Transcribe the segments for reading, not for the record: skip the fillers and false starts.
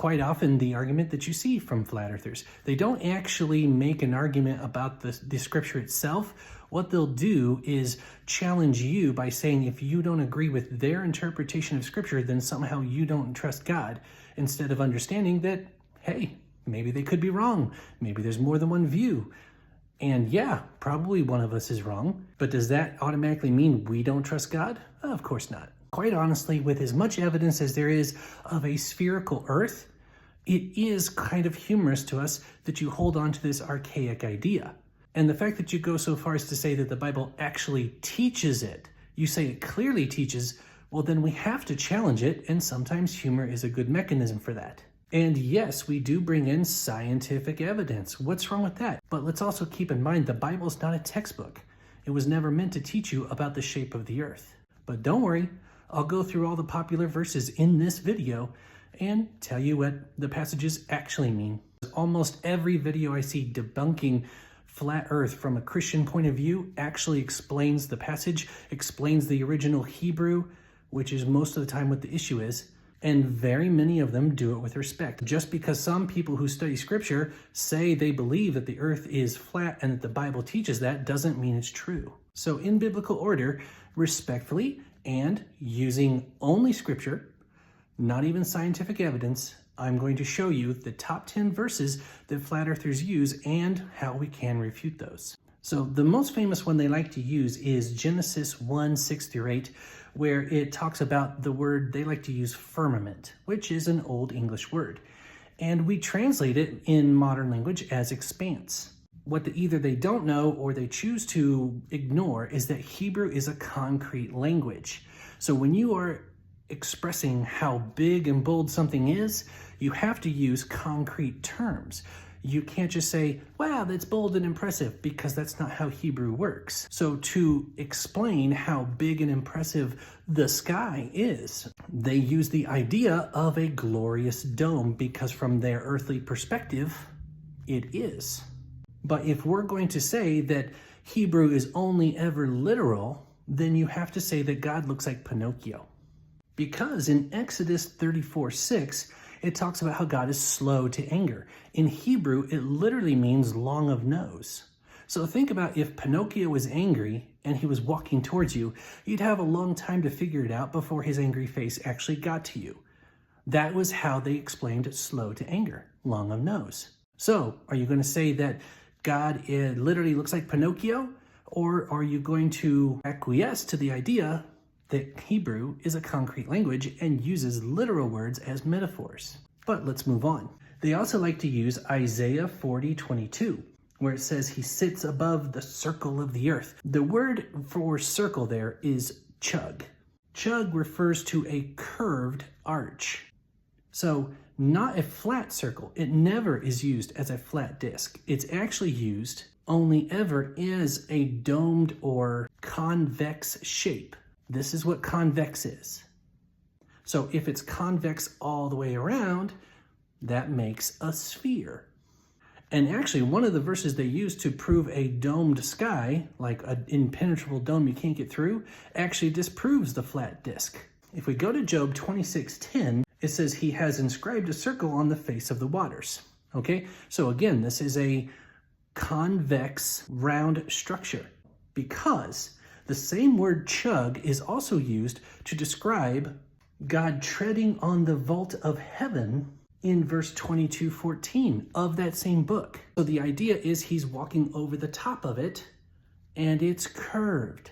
quite often the argument that you see from flat earthers. They don't actually make an argument about the scripture itself. What they'll do is challenge you by saying if you don't agree with their interpretation of scripture, then somehow you don't trust God, instead of understanding that, hey, maybe they could be wrong. Maybe there's more than one view. And yeah, probably one of us is wrong, but does that automatically mean we don't trust God? Of course not. Quite honestly, with as much evidence as there is of a spherical earth, it is kind of humorous to us that you hold on to this archaic idea. And the fact that you go so far as to say that the Bible actually teaches it, you say it clearly teaches, well then we have to challenge it, and sometimes humor is a good mechanism for that. And yes, we do bring in scientific evidence. What's wrong with that? But let's also keep in mind the Bible is not a textbook. It was never meant to teach you about the shape of the earth. But don't worry, I'll go through all the popular verses in this video and tell you what the passages actually mean. Almost every video I see debunking flat earth from a Christian point of view actually explains the passage, explains the original Hebrew, which is most of the time what the issue is. And very many of them do it with respect. Just because some people who study scripture say they believe that the earth is flat and that the Bible teaches that doesn't mean it's true. So in biblical order, respectfully and using only scripture, not even scientific evidence, I'm going to show you the top 10 verses that flat earthers use and how we can refute those. So the most famous one they like to use is Genesis 1:6-8, where it talks about the word they like to use firmament, which is an old English word. And we translate it in modern language as expanse. What either they don't know or they choose to ignore is that Hebrew is a concrete language. So when you are expressing how big and bold something is, you have to use concrete terms. You can't just say, wow, that's bold and impressive, because that's not how Hebrew works. So to explain how big and impressive the sky is, they use the idea of a glorious dome, because from their earthly perspective, it is. But if we're going to say that Hebrew is only ever literal, then you have to say that God looks like Pinocchio. Because in Exodus 34:6, it talks about how God is slow to anger. In Hebrew, it literally means long of nose. So think about if Pinocchio was angry and he was walking towards you, you'd have a long time to figure it out before his angry face actually got to you. That was how they explained slow to anger, long of nose. So are you going to say that God literally looks like Pinocchio? Or are you going to acquiesce to the idea that Hebrew is a concrete language and uses literal words as metaphors? But let's move on. They also like to use Isaiah 40:22, where it says he sits above the circle of the earth. The word for circle there is chug. Chug refers to a curved arch. So not a flat circle. It never is used as a flat disc. It's actually used only ever as a domed or convex shape. This is what convex is. So if it's convex all the way around, that makes a sphere. And actually, one of the verses they use to prove a domed sky, like an impenetrable dome you can't get through, actually disproves the flat disk. If we go to Job 26:10, it says he has inscribed a circle on the face of the waters. Okay, so again, this is a convex round structure, because the same word chug is also used to describe God treading on the vault of heaven in verse 22:14 of that same book. So the idea is he's walking over the top of it, and it's curved.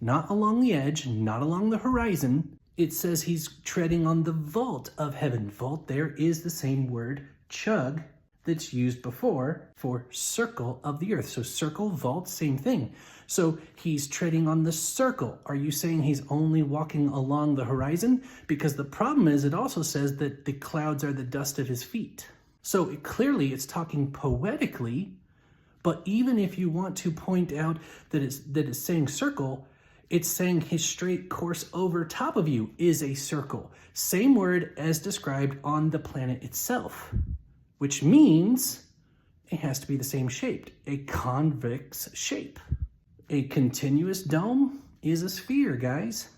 Not along the edge, not along the horizon. It says he's treading on the vault of heaven. Vault there is the same word chug that's used before for circle of the earth. So circle, vault, same thing. So he's treading on the circle. Are you saying he's only walking along the horizon? Because the problem is it also says that the clouds are the dust of his feet. So clearly it's talking poetically, but even if you want to point out that it's saying circle, it's saying his straight course over top of you is a circle. Same word as described on the planet itself, which means it has to be the same shape, a convex shape. A continuous dome is a sphere, guys.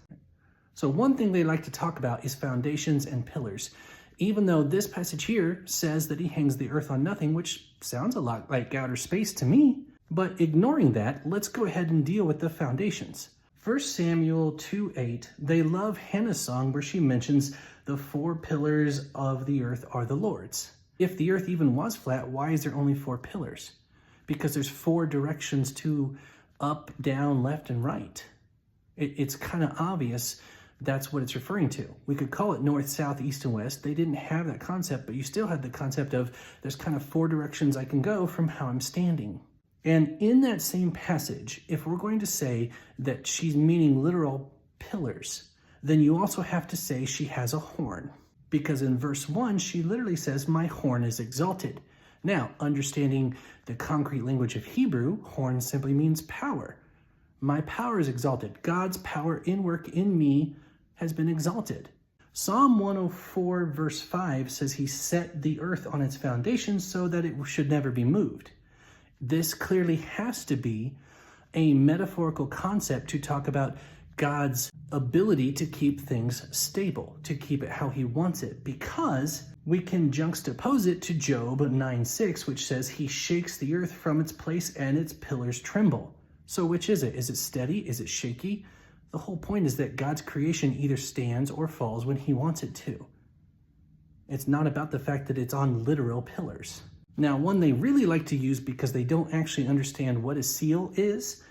So one thing they like to talk about is foundations and pillars. Even though this passage here says that he hangs the earth on nothing, which sounds a lot like outer space to me. But ignoring that, let's go ahead and deal with the foundations. 1 Samuel 2:8, they love Hannah's song where she mentions the 4 pillars of the earth are the Lord's. If the earth even was flat, why is there only 4 pillars? Because there's 4 directions to up, down, left, and right. It's kind of obvious that's what it's referring to. We could call it north, south, east, and west. They didn't have that concept, but you still had the concept of there's kind of 4 directions I can go from how I'm standing. And in that same passage, if we're going to say that she's meaning literal pillars, then you also have to say she has a horn. Because in verse 1, she literally says, my horn is exalted. Now, understanding the concrete language of Hebrew, horn simply means power. My power is exalted. God's power in work in me has been exalted. Psalm 104 verse 5 says he set the earth on its foundations so that it should never be moved. This clearly has to be a metaphorical concept to talk about God's ability to keep things stable, to keep it how he wants it, because we can juxtapose it to Job 9:6, which says he shakes the earth from its place and its pillars tremble. So which is it? Is it steady? Is it shaky? The whole point is that God's creation either stands or falls when he wants it to. It's not about the fact that it's on literal pillars. Now, one they really like to use because they don't actually understand what a seal is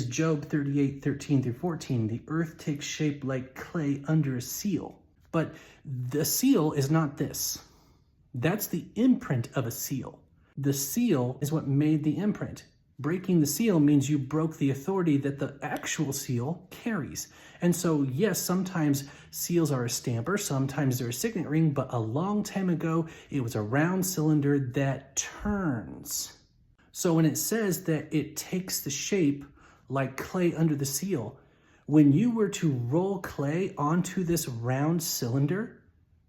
Job 38:13-14. The earth takes shape like clay under a seal. But the seal is not this. That's the imprint of a seal. The seal is what made the imprint. Breaking the seal means you broke the authority that the actual seal carries. And so, yes, sometimes seals are a stamper, sometimes they're a signet ring, but a long time ago, it was a round cylinder that turns. So when it says that it takes the shape like clay under the seal, when you were to roll clay onto this round cylinder,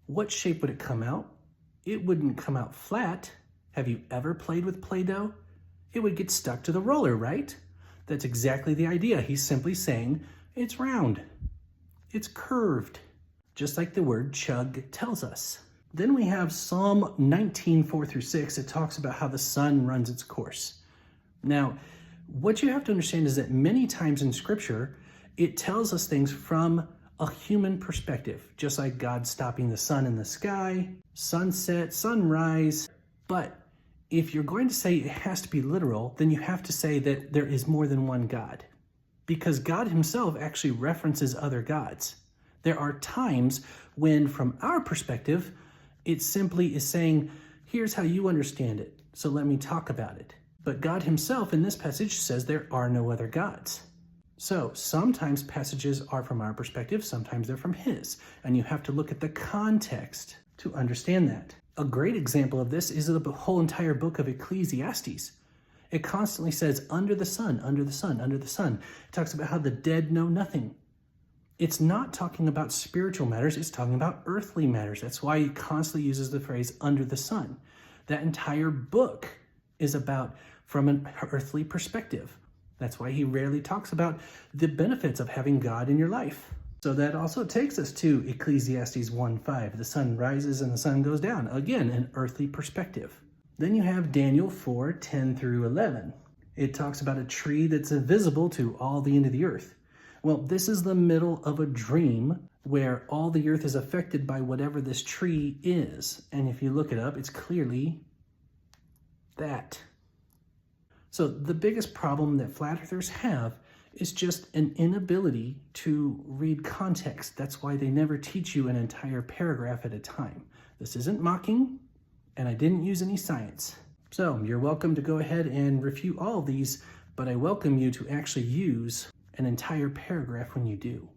what shape would it come out? It wouldn't come out flat. Have you ever played with Play-Doh? It would get stuck to the roller, right? That's exactly the idea. He's simply saying it's round, it's curved, just like the word chug tells us. Then we have Psalm 19:4-6. It talks about how the sun runs its course. Now, what you have to understand is that many times in Scripture, it tells us things from a human perspective, just like God stopping the sun in the sky, sunset, sunrise. But if you're going to say it has to be literal, then you have to say that there is more than one God, because God himself actually references other gods. There are times when, from our perspective, it simply is saying, here's how you understand it, so let me talk about it. But God himself in this passage says there are no other gods. So sometimes passages are from our perspective, sometimes they're from his, and you have to look at the context to understand that. A great example of this is the whole entire book of Ecclesiastes. It constantly says, under the sun, under the sun, under the sun. It talks about how the dead know nothing. It's not talking about spiritual matters, it's talking about earthly matters. That's why he constantly uses the phrase under the sun. That entire book is about from an earthly perspective. That's why he rarely talks about the benefits of having God in your life. So that also takes us to Ecclesiastes 1:5. The sun rises and the sun goes down. Again, an earthly perspective. Then you have Daniel 4:10-11. It talks about a tree that's invisible to all the end of the earth. Well, this is the middle of a dream where all the earth is affected by whatever this tree is. And if you look it up, it's clearly that. So the biggest problem that flat earthers have is just an inability to read context. That's why they never teach you an entire paragraph at a time. This isn't mocking, and I didn't use any science. So you're welcome to go ahead and refute all of these, but I welcome you to actually use an entire paragraph when you do.